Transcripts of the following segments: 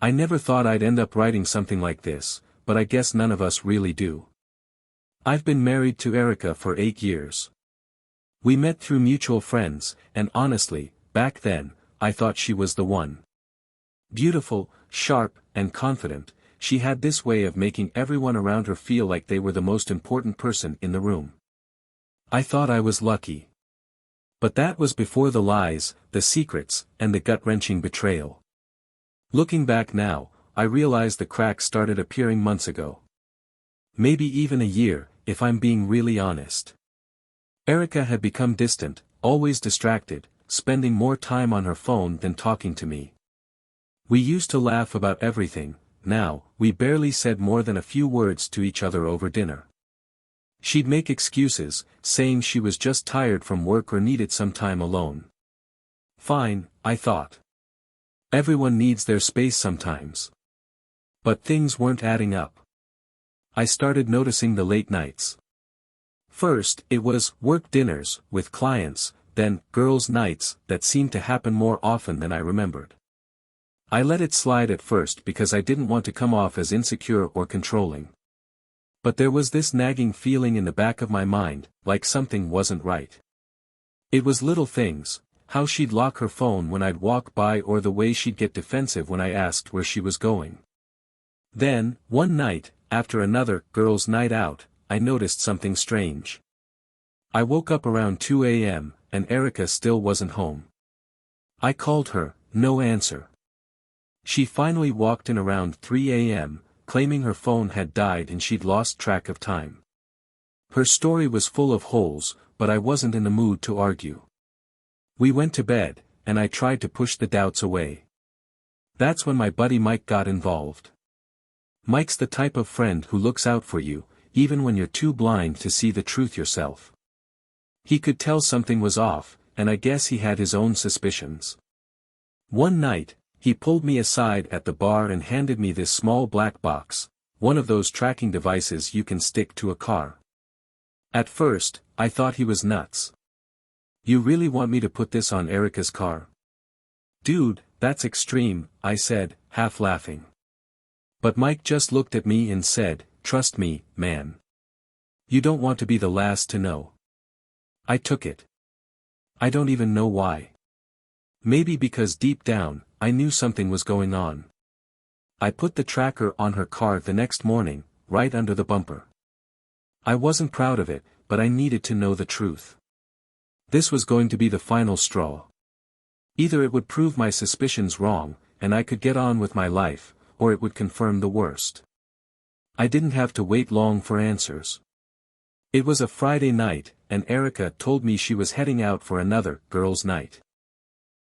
I never thought I'd end up writing something like this, but I guess none of us really do. I've been married to Erica for 8 years. We met through mutual friends, and honestly, back then, I thought she was the one. Beautiful, sharp, and confident, she had this way of making everyone around her feel like they were the most important person in the room. I thought I was lucky. But that was before the lies, the secrets, and the gut-wrenching betrayal. Looking back now, I realize the cracks started appearing months ago. Maybe even a year, if I'm being really honest. Erica had become distant, always distracted, spending more time on her phone than talking to me. We used to laugh about everything. Now, we barely said more than a few words to each other over dinner. She'd make excuses, saying she was just tired from work or needed some time alone. Fine, I thought. Everyone needs their space sometimes. But things weren't adding up. I started noticing the late nights. First, it was work dinners with clients, then girls' nights that seemed to happen more often than I remembered. I let it slide at first because I didn't want to come off as insecure or controlling. But there was this nagging feeling in the back of my mind, like something wasn't right. It was little things, how she'd lock her phone when I'd walk by or the way she'd get defensive when I asked where she was going. Then, one night, after another girls' night out, I noticed something strange. I woke up around 2 a.m., and Erica still wasn't home. I called her, no answer. She finally walked in around 3 a.m., claiming her phone had died and she'd lost track of time. Her story was full of holes, but I wasn't in the mood to argue. We went to bed, and I tried to push the doubts away. That's when my buddy Mike got involved. Mike's the type of friend who looks out for you, even when you're too blind to see the truth yourself. He could tell something was off, and I guess he had his own suspicions. One night, he pulled me aside at the bar and handed me this small black box, one of those tracking devices you can stick to a car. At first, I thought he was nuts. You really want me to put this on Erica's car? Dude, that's extreme, I said, half laughing. But Mike just looked at me and said, trust me, man. You don't want to be the last to know. I took it. I don't even know why. Maybe because deep down, I knew something was going on. I put the tracker on her car the next morning, right under the bumper. I wasn't proud of it, but I needed to know the truth. This was going to be the final straw. Either it would prove my suspicions wrong, and I could get on with my life, or it would confirm the worst. I didn't have to wait long for answers. It was a Friday night, and Erica told me she was heading out for another girls' night.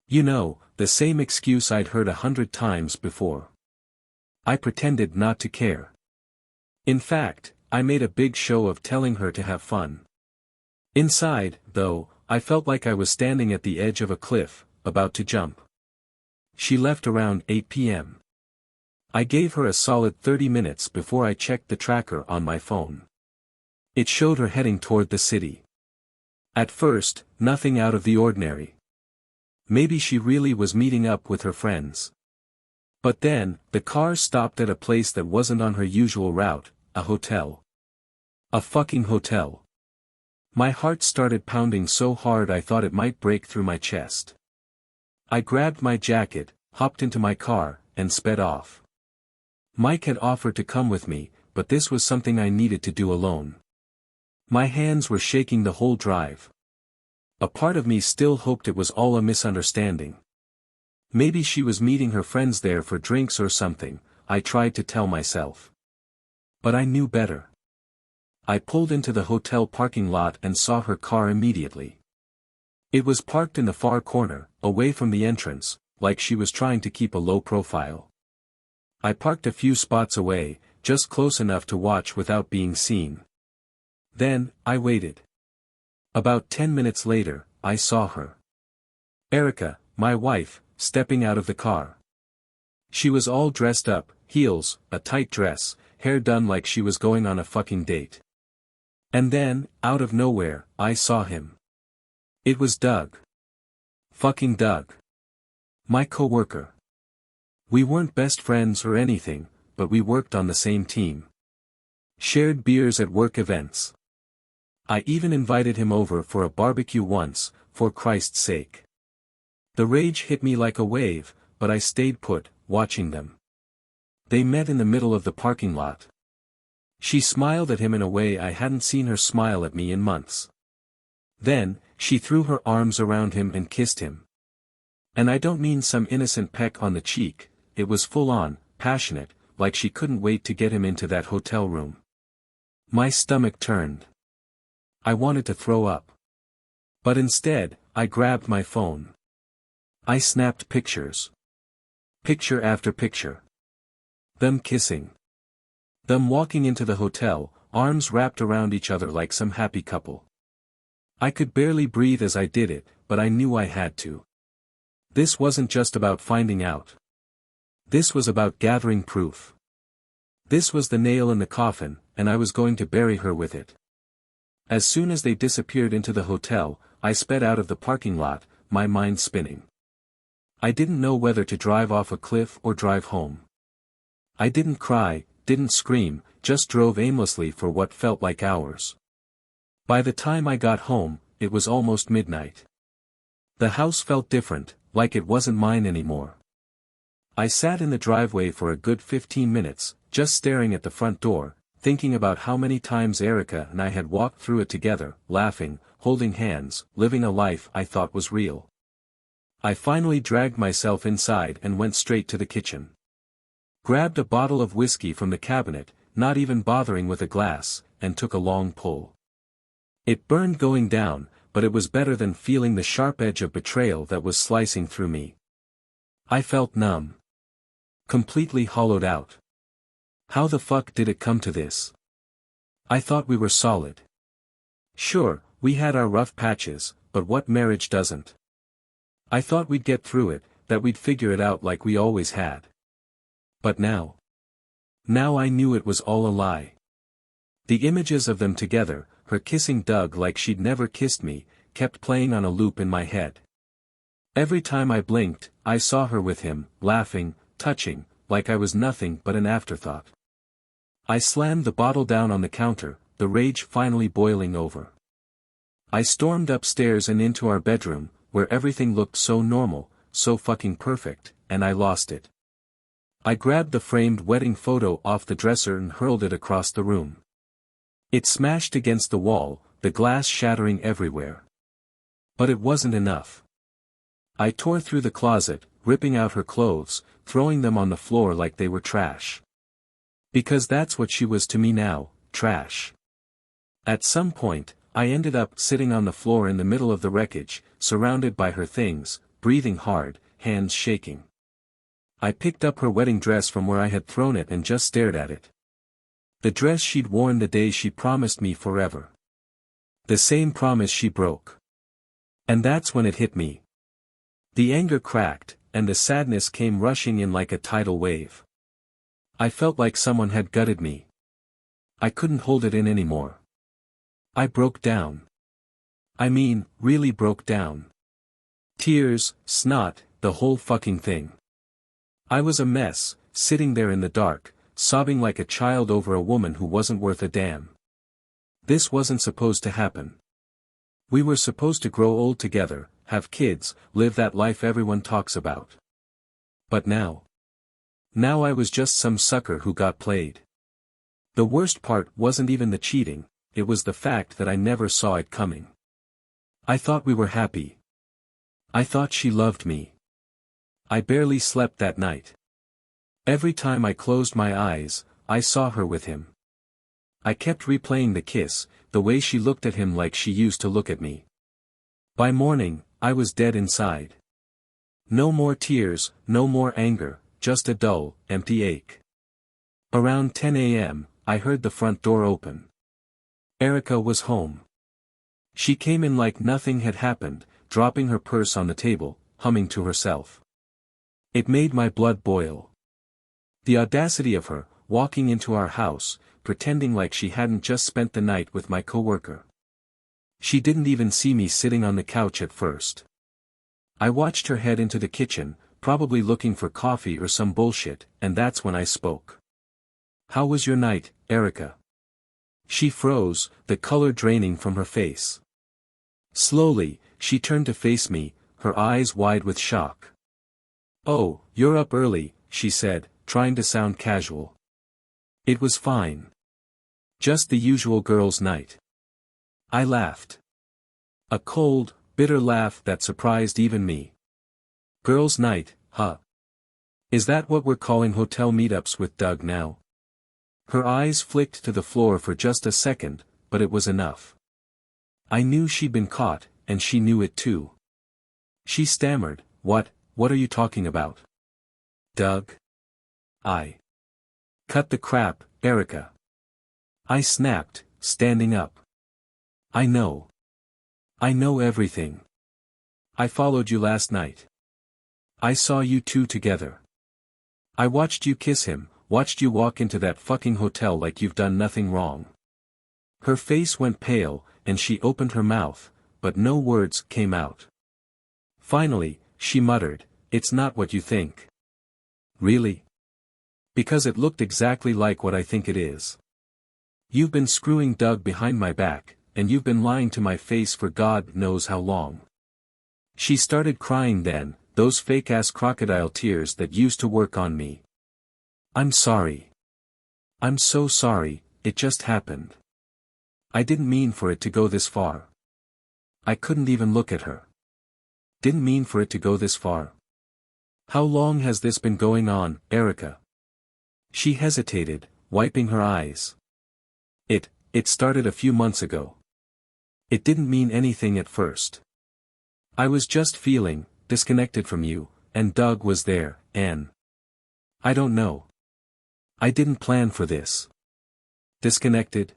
You know, the same excuse I'd heard 100 times before. I pretended not to care. In fact, I made a big show of telling her to have fun. Inside, though, I felt like I was standing at the edge of a cliff, about to jump. She left around 8 p.m. I gave her a solid 30 minutes before I checked the tracker on my phone. It showed her heading toward the city. At first, nothing out of the ordinary. Maybe she really was meeting up with her friends. But then, the car stopped at a place that wasn't on her usual route, a hotel. A fucking hotel. My heart started pounding so hard I thought it might break through my chest. I grabbed my jacket, hopped into my car, and sped off. Mike had offered to come with me, but this was something I needed to do alone. My hands were shaking the whole drive. A part of me still hoped it was all a misunderstanding. Maybe she was meeting her friends there for drinks or something, I tried to tell myself. But I knew better. I pulled into the hotel parking lot and saw her car immediately. It was parked in the far corner, away from the entrance, like she was trying to keep a low profile. I parked a few spots away, just close enough to watch without being seen. Then, I waited. About 10 minutes later, I saw her. Erica, my wife, stepping out of the car. She was all dressed up, heels, a tight dress, hair done like she was going on a fucking date. And then, out of nowhere, I saw him. It was Doug. Fucking Doug. My coworker. We weren't best friends or anything, but we worked on the same team. Shared beers at work events. I even invited him over for a barbecue once, for Christ's sake. The rage hit me like a wave, but I stayed put, watching them. They met in the middle of the parking lot. She smiled at him in a way I hadn't seen her smile at me in months. Then, she threw her arms around him and kissed him. And I don't mean some innocent peck on the cheek, it was full on, passionate, like she couldn't wait to get him into that hotel room. My stomach turned. I wanted to throw up. But instead, I grabbed my phone. I snapped pictures. Picture after picture. Them kissing. Them walking into the hotel, arms wrapped around each other like some happy couple. I could barely breathe as I did it, but I knew I had to. This wasn't just about finding out. This was about gathering proof. This was the nail in the coffin, and I was going to bury her with it. As soon as they disappeared into the hotel, I sped out of the parking lot, my mind spinning. I didn't know whether to drive off a cliff or drive home. I didn't cry, didn't scream, just drove aimlessly for what felt like hours. By the time I got home, it was almost midnight. The house felt different, like it wasn't mine anymore. I sat in the driveway for a good 15 minutes, just staring at the front door, thinking about how many times Erica and I had walked through it together, laughing, holding hands, living a life I thought was real. I finally dragged myself inside and went straight to the kitchen. Grabbed a bottle of whiskey from the cabinet, not even bothering with a glass, and took a long pull. It burned going down, but it was better than feeling the sharp edge of betrayal that was slicing through me. I felt numb. Completely hollowed out. How the fuck did it come to this? I thought we were solid. Sure, we had our rough patches, but what marriage doesn't? I thought we'd get through it, that we'd figure it out like we always had. But now? Now I knew it was all a lie. The images of them together, her kissing Doug like she'd never kissed me, kept playing on a loop in my head. Every time I blinked, I saw her with him, laughing, touching, like I was nothing but an afterthought. I slammed the bottle down on the counter, the rage finally boiling over. I stormed upstairs and into our bedroom, where everything looked so normal, so fucking perfect, and I lost it. I grabbed the framed wedding photo off the dresser and hurled it across the room. It smashed against the wall, the glass shattering everywhere. But it wasn't enough. I tore through the closet, ripping out her clothes, throwing them on the floor like they were trash. Because that's what she was to me now, trash. At some point, I ended up sitting on the floor in the middle of the wreckage, surrounded by her things, breathing hard, hands shaking. I picked up her wedding dress from where I had thrown it and just stared at it. The dress she'd worn the day she promised me forever. The same promise she broke. And that's when it hit me. The anger cracked, and the sadness came rushing in like a tidal wave. I felt like someone had gutted me. I couldn't hold it in anymore. I broke down. I mean, really broke down. Tears, snot, the whole fucking thing. I was a mess, sitting there in the dark, sobbing like a child over a woman who wasn't worth a damn. This wasn't supposed to happen. We were supposed to grow old together, have kids, live that life everyone talks about. But now? Now I was just some sucker who got played. The worst part wasn't even the cheating, it was the fact that I never saw it coming. I thought we were happy. I thought she loved me. I barely slept that night. Every time I closed my eyes, I saw her with him. I kept replaying the kiss, the way she looked at him like she used to look at me. By morning, I was dead inside. No more tears, no more anger, just a dull, empty ache. Around 10 a.m., I heard the front door open. Erica was home. She came in like nothing had happened, dropping her purse on the table, humming to herself. It made my blood boil. The audacity of her, walking into our house, pretending like she hadn't just spent the night with my coworker. She didn't even see me sitting on the couch at first. I watched her head into the kitchen, probably looking for coffee or some bullshit, and that's when I spoke. "How was your night, Erica?" She froze, the color draining from her face. Slowly, she turned to face me, her eyes wide with shock. "Oh, you're up early," she said, trying to sound casual. "It was fine. Just the usual girls' night." I laughed. A cold, bitter laugh that surprised even me. "Girls' night, huh? Is that what we're calling hotel meetups with Doug now?" Her eyes flicked to the floor for just a second, but it was enough. I knew she'd been caught, and she knew it too. She stammered, What are you talking about?" "Doug?" I. "Cut the crap, Erica." I snapped, standing up. I know everything. I followed you last night. I saw you two together. I watched you kiss him, watched you walk into that fucking hotel like you've done nothing wrong." Her face went pale, and she opened her mouth, but no words came out. Finally, she muttered, "It's not what you think." "Really?" "Because it looked exactly like what I think it is. You've been screwing Doug behind my back, and you've been lying to my face for God knows how long." She started crying then, those fake-ass crocodile tears that used to work on me. "I'm sorry. I'm so sorry, it just happened. I didn't mean for it to go this far." I couldn't even look at her. "Didn't mean for it to go this far? How long has this been going on, Erica?" She hesitated, wiping her eyes. It started a few months ago. It didn't mean anything at first. I was just feeling disconnected from you, and Doug was there, and I don't know. I didn't plan for this." "Disconnected?"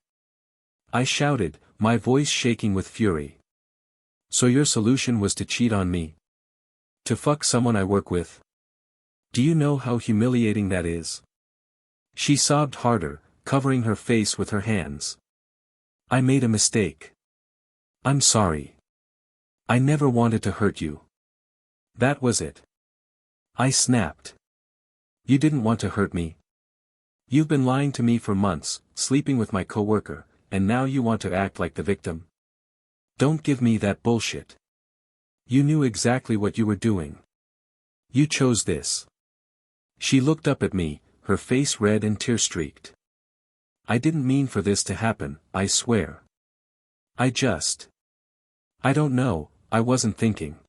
I shouted, my voice shaking with fury. "So your solution was to cheat on me? To fuck someone I work with? Do you know how humiliating that is?" She sobbed harder, covering her face with her hands. "I made a mistake. I'm sorry. I never wanted to hurt you." "That was it." I snapped. "You didn't want to hurt me. You've been lying to me for months, sleeping with my coworker, and now you want to act like the victim? Don't give me that bullshit. You knew exactly what you were doing. You chose this." She looked up at me, her face red and tear-streaked. "I didn't mean for this to happen, I swear. I don't know, I wasn't thinking.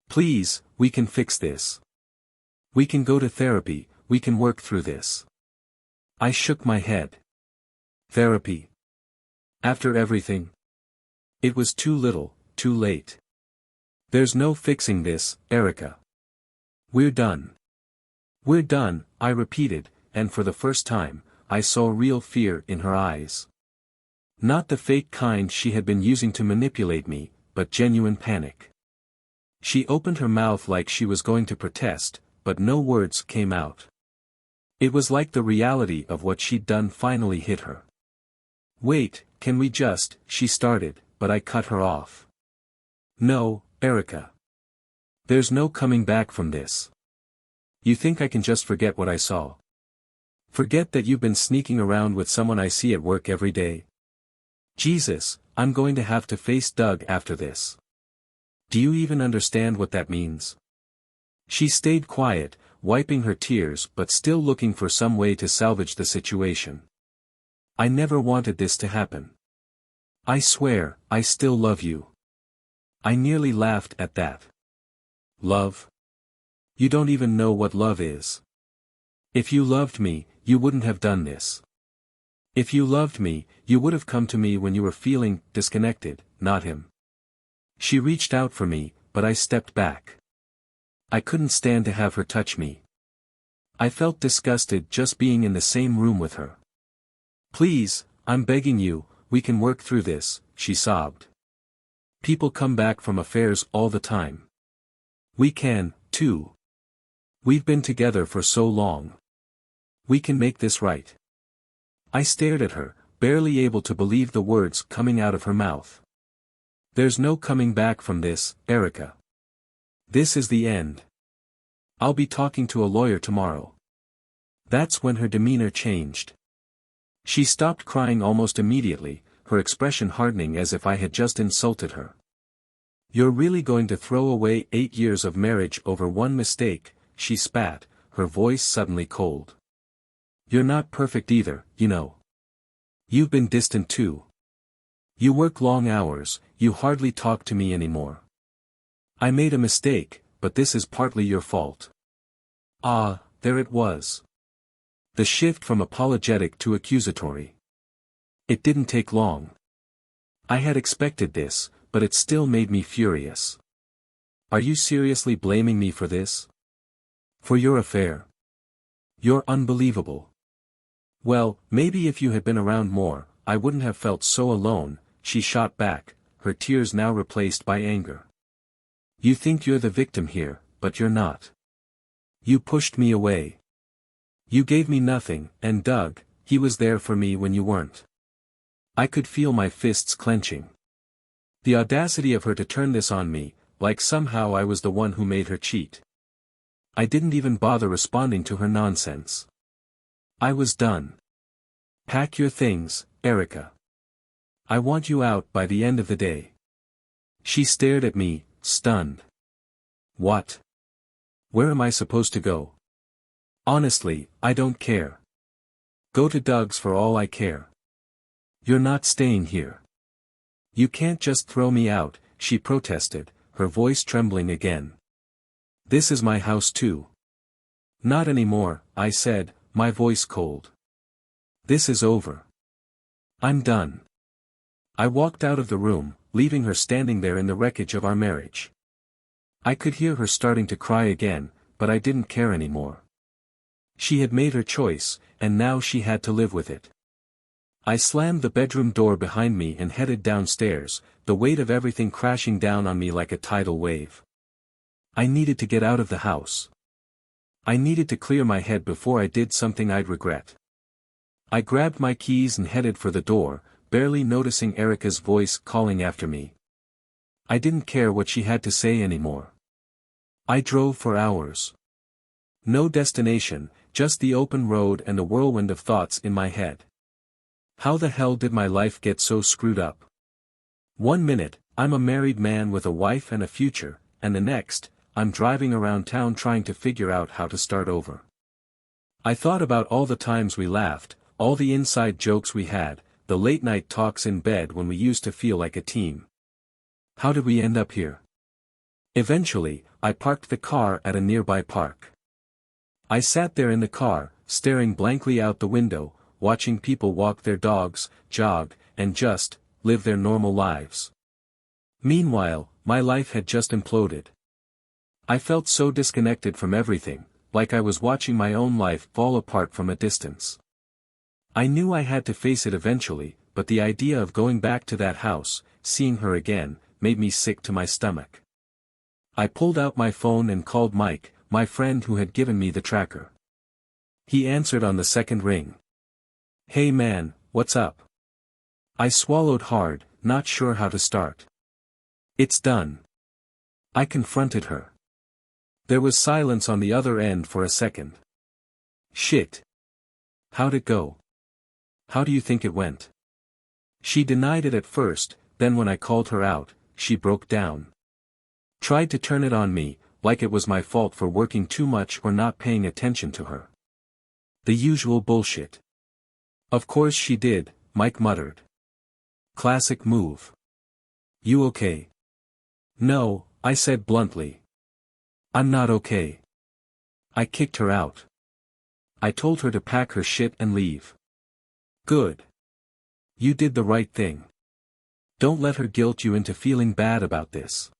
Please, we can fix this. We can go to therapy, we can work through this." I shook my head. "Therapy? After everything?" It was too little, too late. "There's no fixing this, Erica. We're done." "We're done," I repeated, and for the first time, I saw real fear in her eyes. Not the fake kind she had been using to manipulate me, but genuine panic. She opened her mouth like she was going to protest, but no words came out. It was like the reality of what she'd done finally hit her. "Wait, can we just," she started, but I cut her off. "No, Erica. There's no coming back from this. You think I can just forget what I saw? Forget that you've been sneaking around with someone I see at work every day? Jesus, I'm going to have to face Doug after this. Do you even understand what that means?" She stayed quiet, wiping her tears but still looking for some way to salvage the situation. "I never wanted this to happen. I swear, I still love you." I nearly laughed at that. "Love? You don't even know what love is. If you loved me, you wouldn't have done this. If you loved me, you would have come to me when you were feeling disconnected, not him." She reached out for me, but I stepped back. I couldn't stand to have her touch me. I felt disgusted just being in the same room with her. "Please, I'm begging you, we can work through this," she sobbed. "People come back from affairs all the time. We can, too. We've been together for so long. We can make this right." I stared at her, barely able to believe the words coming out of her mouth. "There's no coming back from this, Erica. This is the end. I'll be talking to a lawyer tomorrow. That's when her demeanor changed. She stopped crying almost immediately, her expression hardening as if I had just insulted her. You're really going to throw away 8 years of marriage over one mistake, she spat, her voice suddenly cold. You're not perfect either, you know. You've been distant too. You work long hours, you hardly talk to me anymore. I made a mistake, but this is partly your fault. Ah, there it was. The shift from apologetic to accusatory. It didn't take long. I had expected this, but it still made me furious. Are you seriously blaming me for this? For your affair? You're unbelievable. Well, maybe if you had been around more, I wouldn't have felt so alone, she shot back, her tears now replaced by anger. You think you're the victim here, but you're not. You pushed me away. You gave me nothing, and Doug, he was there for me when you weren't. I could feel my fists clenching. The audacity of her to turn this on me, like somehow I was the one who made her cheat. I didn't even bother responding to her nonsense. I was done. Pack your things, Erica. I want you out by the end of the day. She stared at me, stunned. What? Where am I supposed to go? Honestly, I don't care. Go to Doug's for all I care. You're not staying here. You can't just throw me out, she protested, her voice trembling again. This is my house too. Not anymore, I said, my voice cold. This is over. I'm done. I walked out of the room, leaving her standing there in the wreckage of our marriage. I could hear her starting to cry again, but I didn't care anymore. She had made her choice, and now she had to live with it. I slammed the bedroom door behind me and headed downstairs, the weight of everything crashing down on me like a tidal wave. I needed to get out of the house. I needed to clear my head before I did something I'd regret. I grabbed my keys and headed for the door, barely noticing Erica's voice calling after me. I didn't care what she had to say anymore. I drove for hours. No destination, just the open road and a whirlwind of thoughts in my head. How the hell did my life get so screwed up? 1 minute, I'm a married man with a wife and a future, and the next, I'm driving around town trying to figure out how to start over. I thought about all the times we laughed, all the inside jokes we had, the late-night talks in bed when we used to feel like a team. How did we end up here? Eventually, I parked the car at a nearby park. I sat there in the car, staring blankly out the window, watching people walk their dogs, jog, and just live their normal lives. Meanwhile, my life had just imploded. I felt so disconnected from everything, like I was watching my own life fall apart from a distance. I knew I had to face it eventually, but the idea of going back to that house, seeing her again, made me sick to my stomach. I pulled out my phone and called Mike, my friend who had given me the tracker. He answered on the second ring. Hey man, what's up? I swallowed hard, not sure how to start. It's done. I confronted her. There was silence on the other end for a second. Shit. How'd it go? How do you think it went? She denied it at first, then when I called her out, she broke down. Tried to turn it on me, like it was my fault for working too much or not paying attention to her. The usual bullshit. Of course she did, Mike muttered. Classic move. You okay? No, I said bluntly. I'm not okay. I kicked her out. I told her to pack her shit and leave. Good. You did the right thing. Don't let her guilt you into feeling bad about this.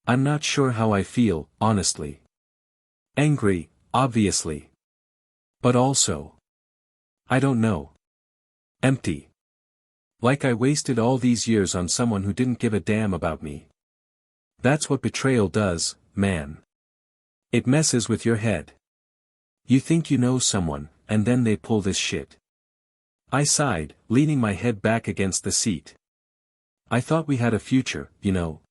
I'm not sure how I feel, honestly. Angry, obviously. But also, I don't know. Empty. Like I wasted all these years on someone who didn't give a damn about me. That's what betrayal does, man. It messes with your head. You think you know someone, and then they pull this shit. I sighed, leaning my head back against the seat. I thought we had a future, you know.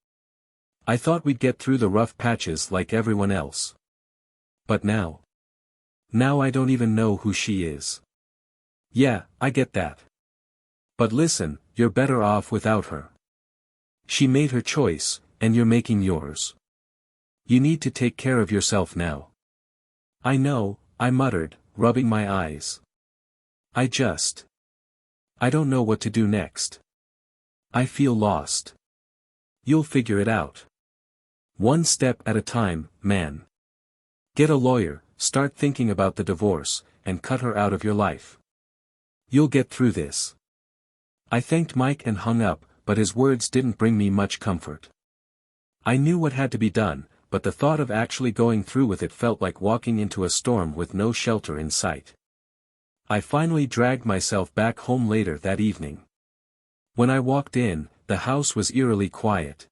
I thought we'd get through the rough patches like everyone else. But now. Now I don't even know who she is. Yeah, I get that. But listen, you're better off without her. She made her choice, and you're making yours. You need to take care of yourself now. I know, I muttered, rubbing my eyes. I don't know what to do next. I feel lost. You'll figure it out. One step at a time, man. Get a lawyer, start thinking about the divorce, and cut her out of your life. You'll get through this. I thanked Mike and hung up, but his words didn't bring me much comfort. I knew what had to be done, but the thought of actually going through with it felt like walking into a storm with no shelter in sight. I finally dragged myself back home later that evening. When I walked in, the house was eerily quiet.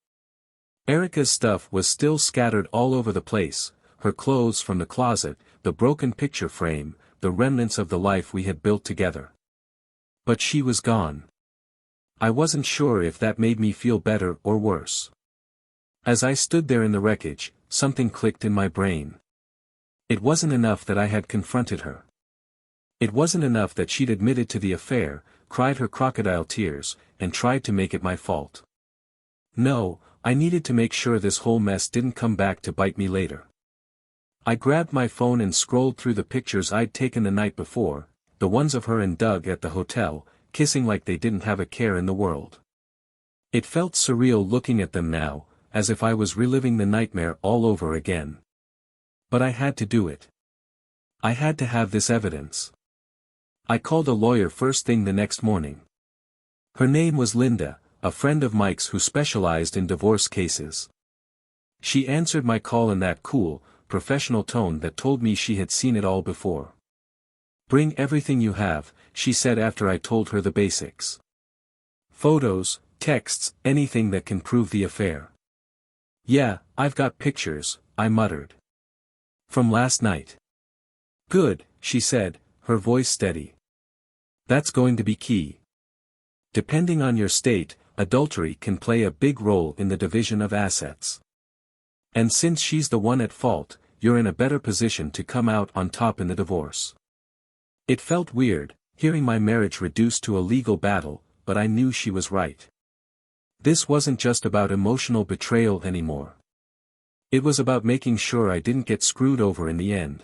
Erica's stuff was still scattered all over the place, her clothes from the closet, the broken picture frame, the remnants of the life we had built together. But she was gone. I wasn't sure if that made me feel better or worse. As I stood there in the wreckage, something clicked in my brain. It wasn't enough that I had confronted her. It wasn't enough that she'd admitted to the affair, cried her crocodile tears, and tried to make it my fault. No, I needed to make sure this whole mess didn't come back to bite me later. I grabbed my phone and scrolled through the pictures I'd taken the night before, the ones of her and Doug at the hotel, kissing like they didn't have a care in the world. It felt surreal looking at them now, as if I was reliving the nightmare all over again. But I had to do it. I had to have this evidence. I called a lawyer first thing the next morning. Her name was Linda, a friend of Mike's who specialized in divorce cases. She answered my call in that cool, professional tone that told me she had seen it all before. Bring everything you have, she said after I told her the basics. Photos, texts, anything that can prove the affair. Yeah, I've got pictures, I muttered. From last night. Good, she said, her voice steady. That's going to be key. Depending on your state, adultery can play a big role in the division of assets. And since she's the one at fault, you're in a better position to come out on top in the divorce. It felt weird, hearing my marriage reduced to a legal battle, but I knew she was right. This wasn't just about emotional betrayal anymore. It was about making sure I didn't get screwed over in the end.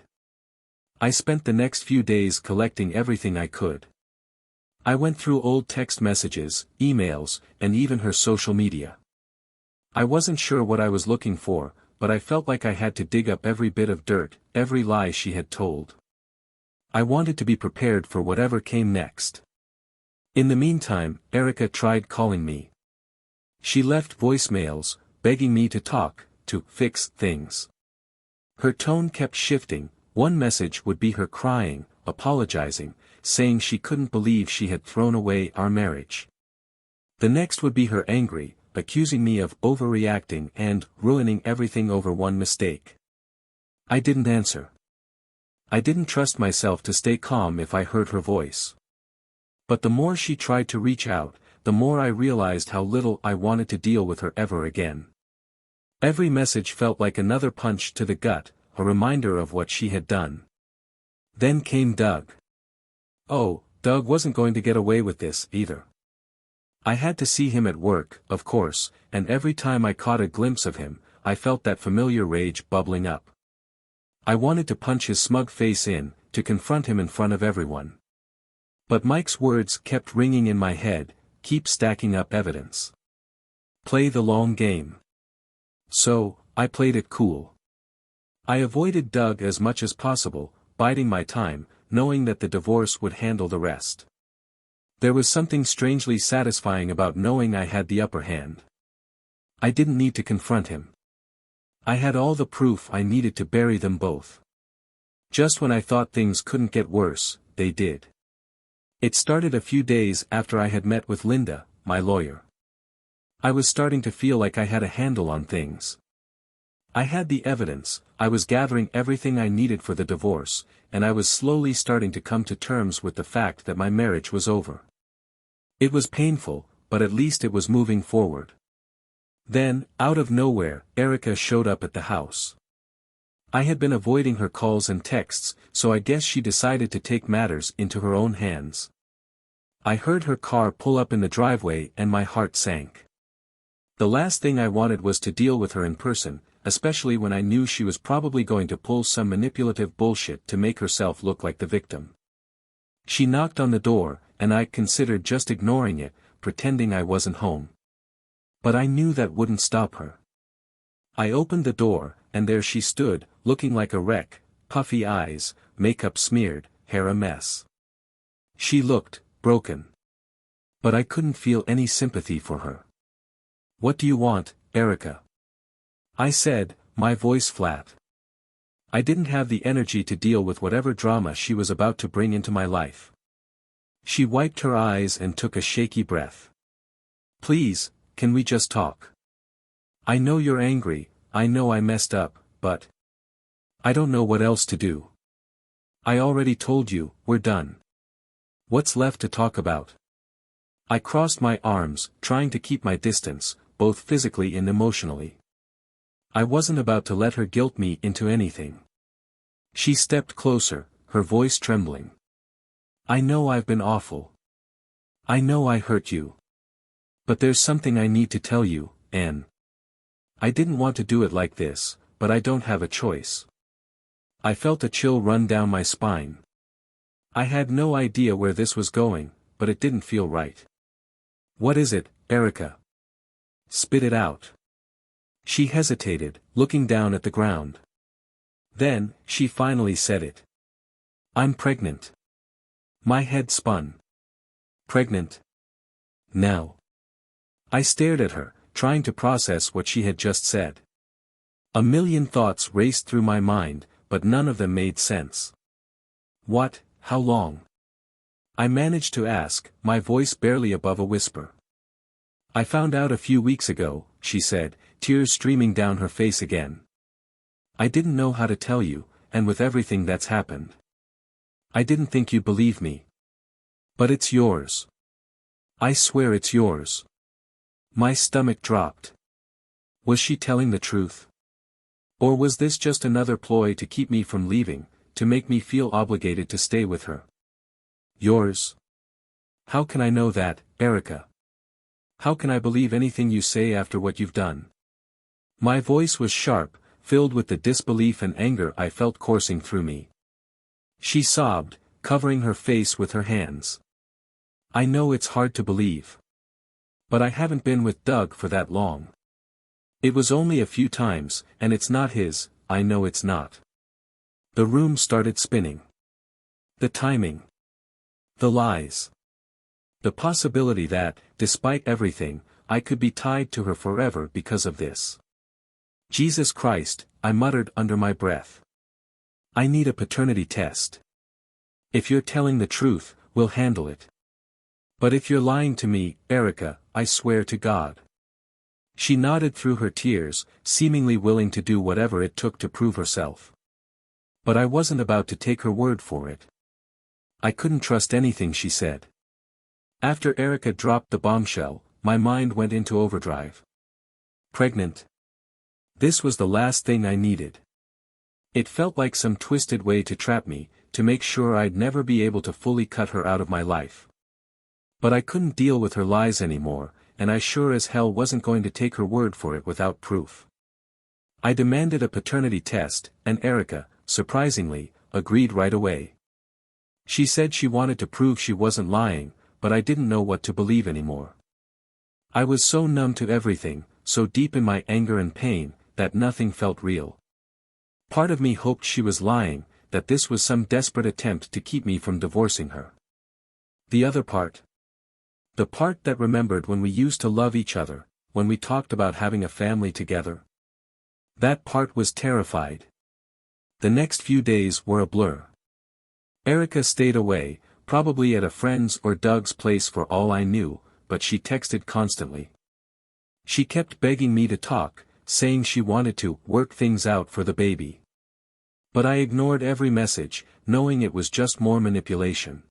I spent the next few days collecting everything I could. I went through old text messages, emails, and even her social media. I wasn't sure what I was looking for, but I felt like I had to dig up every bit of dirt, every lie she had told. I wanted to be prepared for whatever came next. In the meantime, Erica tried calling me. She left voicemails, begging me to talk, to fix things. Her tone kept shifting. One message would be her crying, apologizing, saying she couldn't believe she had thrown away our marriage. The next would be her angry, accusing me of overreacting and ruining everything over one mistake. I didn't answer. I didn't trust myself to stay calm if I heard her voice. But the more she tried to reach out, the more I realized how little I wanted to deal with her ever again. Every message felt like another punch to the gut, a reminder of what she had done. Then came Doug. Oh, Doug wasn't going to get away with this, either. I had to see him at work, of course, and every time I caught a glimpse of him, I felt that familiar rage bubbling up. I wanted to punch his smug face in, to confront him in front of everyone. But Mike's words kept ringing in my head, keep stacking up evidence. Play the long game. So, I played it cool. I avoided Doug as much as possible, biding my time, knowing that the divorce would handle the rest. There was something strangely satisfying about knowing I had the upper hand. I didn't need to confront him. I had all the proof I needed to bury them both. Just when I thought things couldn't get worse, they did. It started a few days after I had met with Linda, my lawyer. I was starting to feel like I had a handle on things. I had the evidence, I was gathering everything I needed for the divorce, and I was slowly starting to come to terms with the fact that my marriage was over. It was painful, but at least it was moving forward. Then, out of nowhere, Erica showed up at the house. I had been avoiding her calls and texts, so I guess she decided to take matters into her own hands. I heard her car pull up in the driveway and my heart sank. The last thing I wanted was to deal with her in person, especially when I knew she was probably going to pull some manipulative bullshit to make herself look like the victim. She knocked on the door, and I considered just ignoring it, pretending I wasn't home. But I knew that wouldn't stop her. I opened the door, and there she stood, looking like a wreck, puffy eyes, makeup smeared, hair a mess. She looked broken. But I couldn't feel any sympathy for her. "What do you want, Erica?" I said, my voice flat. I didn't have the energy to deal with whatever drama she was about to bring into my life. She wiped her eyes and took a shaky breath. "Please, can we just talk? I know you're angry, I know I messed up, but I don't know what else to do. I already told you, we're done. What's left to talk about?" I crossed my arms, trying to keep my distance, both physically and emotionally. I wasn't about to let her guilt me into anything. She stepped closer, her voice trembling. "I know I've been awful. I know I hurt you. But there's something I need to tell you, Anne. I didn't want to do it like this, but I don't have a choice." I felt a chill run down my spine. I had no idea where this was going, but it didn't feel right. "What is it, Erica? Spit it out." She hesitated, looking down at the ground. Then, she finally said it. "I'm pregnant." My head spun. "Pregnant? Now?" I stared at her, trying to process what she had just said. A million thoughts raced through my mind, but none of them made sense. "What, how long?" I managed to ask, my voice barely above a whisper. "I found out a few weeks ago," she said, tears streaming down her face again. "I didn't know how to tell you, and with everything that's happened. I didn't think you'd believe me. But it's yours. I swear it's yours." My stomach dropped. Was she telling the truth? Or was this just another ploy to keep me from leaving, to make me feel obligated to stay with her? "Yours? How can I know that, Erica? How can I believe anything you say after what you've done?" My voice was sharp, filled with the disbelief and anger I felt coursing through me. She sobbed, covering her face with her hands. "I know it's hard to believe. But I haven't been with Doug for that long. It was only a few times, and it's not his, I know it's not." The room started spinning. The timing. The lies. The possibility that, despite everything, I could be tied to her forever because of this. "Jesus Christ," I muttered under my breath. "I need a paternity test. If you're telling the truth, we'll handle it. But if you're lying to me, Erica, I swear to God." She nodded through her tears, seemingly willing to do whatever it took to prove herself. But I wasn't about to take her word for it. I couldn't trust anything she said. After Erica dropped the bombshell, my mind went into overdrive. Pregnant. This was the last thing I needed. It felt like some twisted way to trap me, to make sure I'd never be able to fully cut her out of my life. But I couldn't deal with her lies anymore, and I sure as hell wasn't going to take her word for it without proof. I demanded a paternity test, and Erica, surprisingly, agreed right away. She said she wanted to prove she wasn't lying, but I didn't know what to believe anymore. I was so numb to everything, so deep in my anger and pain, that nothing felt real. Part of me hoped she was lying, that this was some desperate attempt to keep me from divorcing her. The other part. The part that remembered when we used to love each other, when we talked about having a family together. That part was terrified. The next few days were a blur. Erica stayed away, probably at a friend's or Doug's place for all I knew, but she texted constantly. She kept begging me to talk, saying she wanted to work things out for the baby. But I ignored every message, knowing it was just more manipulation.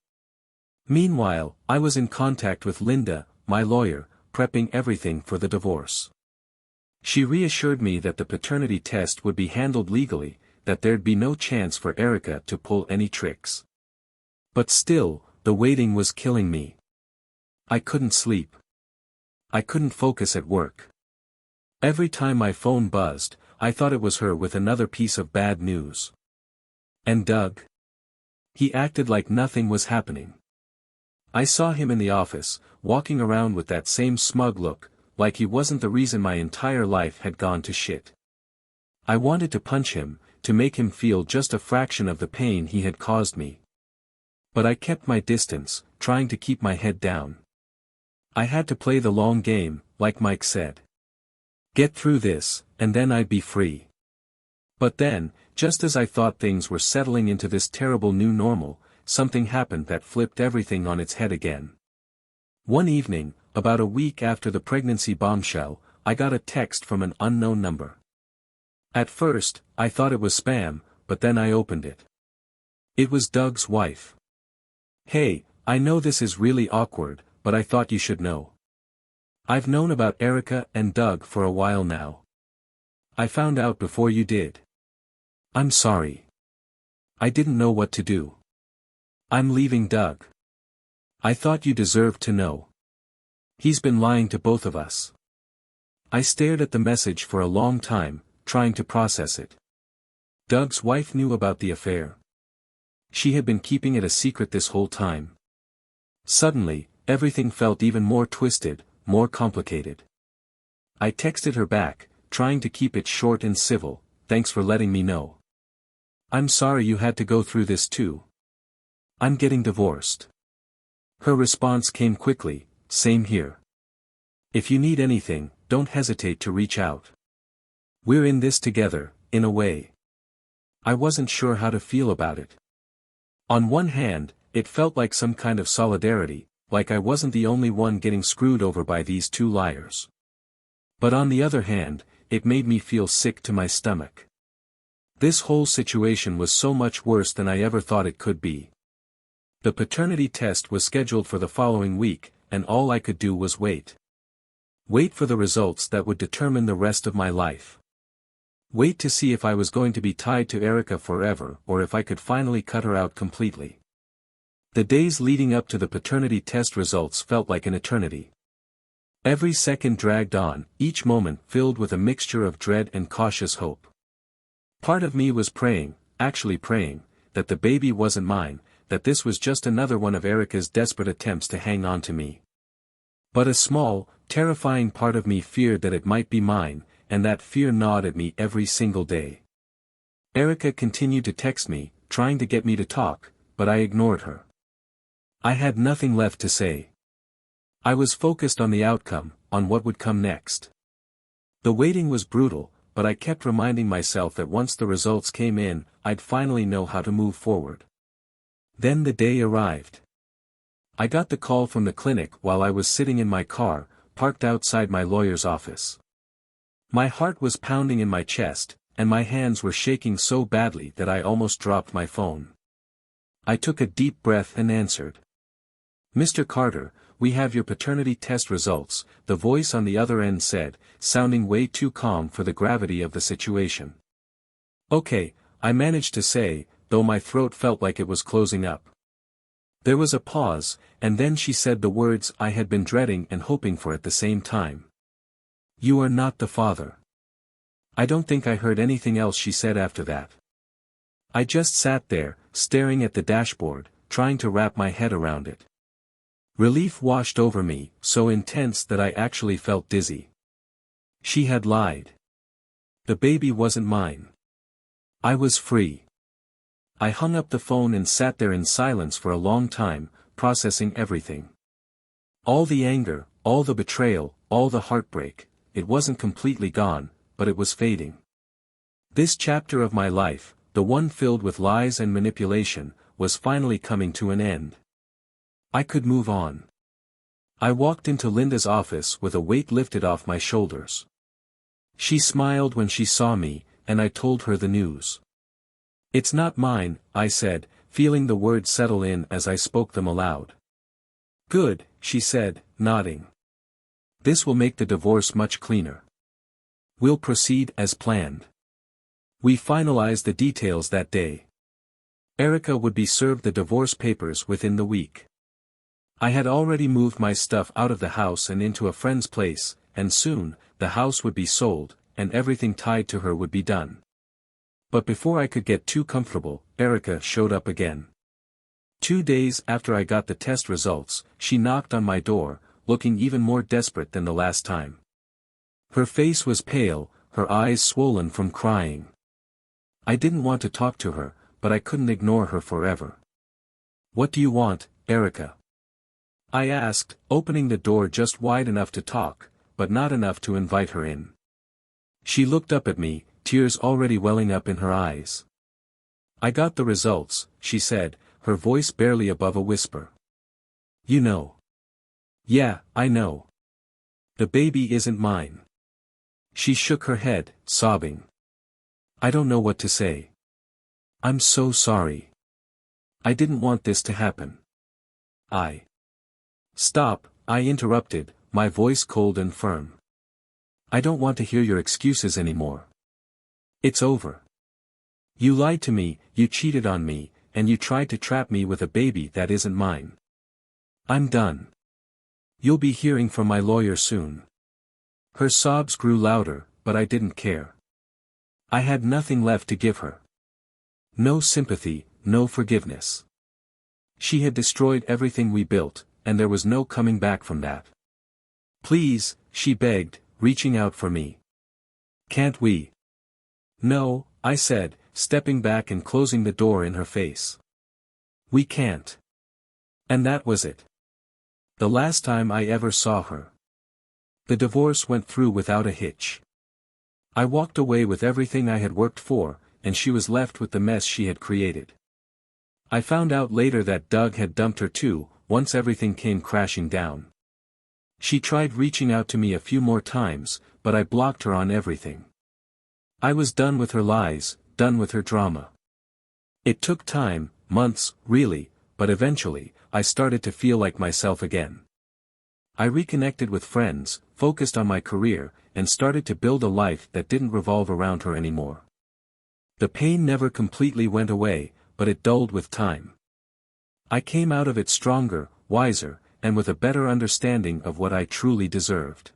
Meanwhile, I was in contact with Linda, my lawyer, prepping everything for the divorce. She reassured me that the paternity test would be handled legally, that there'd be no chance for Erica to pull any tricks. But still, the waiting was killing me. I couldn't sleep. I couldn't focus at work. Every time my phone buzzed, I thought it was her with another piece of bad news. And Doug? He acted like nothing was happening. I saw him in the office, walking around with that same smug look, like he wasn't the reason my entire life had gone to shit. I wanted to punch him, to make him feel just a fraction of the pain he had caused me. But I kept my distance, trying to keep my head down. I had to play the long game, like Mike said. Get through this, and then I'd be free. But then, just as I thought things were settling into this terrible new normal, something happened that flipped everything on its head again. One evening, about a week after the pregnancy bombshell, I got a text from an unknown number. At first, I thought it was spam, but then I opened it. It was Doug's wife. "Hey, I know this is really awkward, but I thought you should know. I've known about Erica and Doug for a while now. I found out before you did. I'm sorry. I didn't know what to do. I'm leaving Doug. I thought you deserved to know. He's been lying to both of us." I stared at the message for a long time, trying to process it. Doug's wife knew about the affair. She had been keeping it a secret this whole time. Suddenly, everything felt even more twisted, more complicated. I texted her back, trying to keep it short and civil, "Thanks for letting me know. I'm sorry you had to go through this too. I'm getting divorced." Her response came quickly, "Same here. If you need anything, don't hesitate to reach out. We're in this together, in a way." I wasn't sure how to feel about it. On one hand, it felt like some kind of solidarity, like I wasn't the only one getting screwed over by these two liars. But on the other hand, it made me feel sick to my stomach. This whole situation was so much worse than I ever thought it could be. The paternity test was scheduled for the following week, and all I could do was wait. Wait for the results that would determine the rest of my life. Wait to see if I was going to be tied to Erica forever or if I could finally cut her out completely. The days leading up to the paternity test results felt like an eternity. Every second dragged on, each moment filled with a mixture of dread and cautious hope. Part of me was praying, actually praying, that the baby wasn't mine, that this was just another one of Erica's desperate attempts to hang on to me. But a small, terrifying part of me feared that it might be mine, and that fear gnawed at me every single day. Erica continued to text me, trying to get me to talk, but I ignored her. I had nothing left to say. I was focused on the outcome, on what would come next. The waiting was brutal, but I kept reminding myself that once the results came in, I'd finally know how to move forward. Then the day arrived. I got the call from the clinic while I was sitting in my car, parked outside my lawyer's office. My heart was pounding in my chest, and my hands were shaking so badly that I almost dropped my phone. I took a deep breath and answered. "Mr. Carter, we have your paternity test results," the voice on the other end said, sounding way too calm for the gravity of the situation. "Okay," I managed to say, though my throat felt like it was closing up. There was a pause, and then she said the words I had been dreading and hoping for at the same time. "You are not the father." I don't think I heard anything else she said after that. I just sat there, staring at the dashboard, trying to wrap my head around it. Relief washed over me, so intense that I actually felt dizzy. She had lied. The baby wasn't mine. I was free. I hung up the phone and sat there in silence for a long time, processing everything. All the anger, all the betrayal, all the heartbreak, it wasn't completely gone, but it was fading. This chapter of my life, the one filled with lies and manipulation, was finally coming to an end. I could move on. I walked into Linda's office with a weight lifted off my shoulders. She smiled when she saw me, and I told her the news. "It's not mine," I said, feeling the words settle in as I spoke them aloud. "Good," she said, nodding. "This will make the divorce much cleaner. We'll proceed as planned." We finalized the details that day. Erica would be served the divorce papers within the week. I had already moved my stuff out of the house and into a friend's place, and soon, the house would be sold, and everything tied to her would be done. But before I could get too comfortable, Erica showed up again. 2 days after I got the test results, she knocked on my door, looking even more desperate than the last time. Her face was pale, her eyes swollen from crying. I didn't want to talk to her, but I couldn't ignore her forever. "What do you want, Erica?" I asked, opening the door just wide enough to talk, but not enough to invite her in. She looked up at me, tears already welling up in her eyes. "I got the results," she said, her voice barely above a whisper. "You know." "Yeah, I know. The baby isn't mine." She shook her head, sobbing. "I don't know what to say. I'm so sorry. I didn't want this to happen. I—" "Stop," I interrupted, my voice cold and firm. "I don't want to hear your excuses anymore. It's over. You lied to me, you cheated on me, and you tried to trap me with a baby that isn't mine. I'm done. You'll be hearing from my lawyer soon." Her sobs grew louder, but I didn't care. I had nothing left to give her. No sympathy, no forgiveness. She had destroyed everything we built, and there was no coming back from that. "Please," she begged, reaching out for me. "Can't we?" "No," I said, stepping back and closing the door in her face. "We can't." And that was it. The last time I ever saw her. The divorce went through without a hitch. I walked away with everything I had worked for, and she was left with the mess she had created. I found out later that Doug had dumped her too, once everything came crashing down. She tried reaching out to me a few more times, but I blocked her on everything. I was done with her lies, done with her drama. It took time, months, really, but eventually, I started to feel like myself again. I reconnected with friends, focused on my career, and started to build a life that didn't revolve around her anymore. The pain never completely went away, but it dulled with time. I came out of it stronger, wiser, and with a better understanding of what I truly deserved.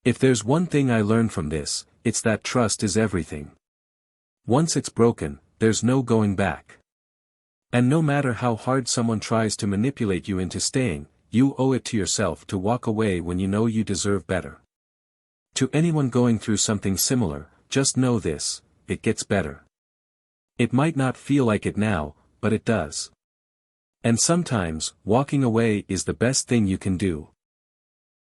If there's one thing I learned from this, it's that trust is everything. Once it's broken, there's no going back. And no matter how hard someone tries to manipulate you into staying, you owe it to yourself to walk away when you know you deserve better. To anyone going through something similar, just know this: it gets better. It might not feel like it now, but it does. And sometimes, walking away is the best thing you can do.